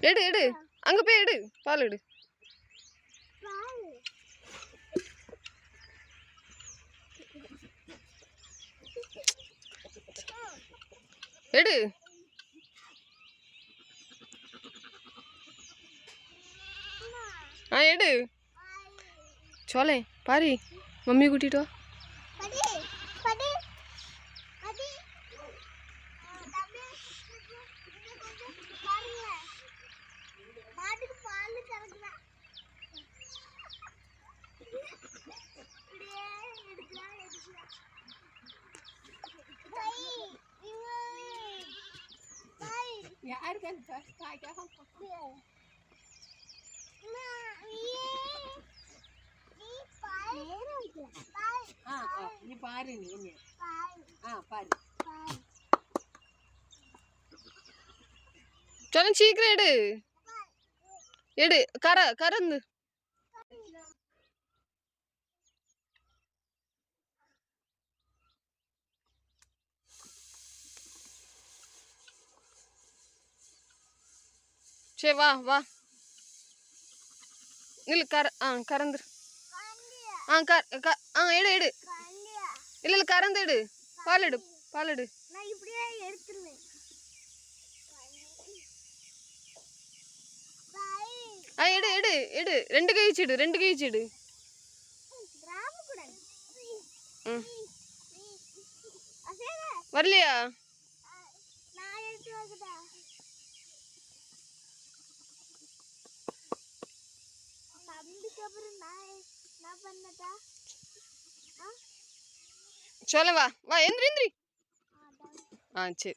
எடு எடு, அங்கே போய் எடு, பால் எடு. எடு. எடு. சோலே பாரு, மம்மி கூட்டிட்டு வா. यार कल फर्स्ट था क्या हम ये पार नहीं है हाँ पार चलो சீக்கிரம் எடு எடு கறந்து சரி வா வா நில்லு கறந்துரு எடு எடு இல்லை இல்லை கறந்து எடு பால் எடு எடு எடு எடு 2 கை வச்சிடு 2 கை வச்சிடு வரலையா சொல்ல வா வா எந்திரி சரி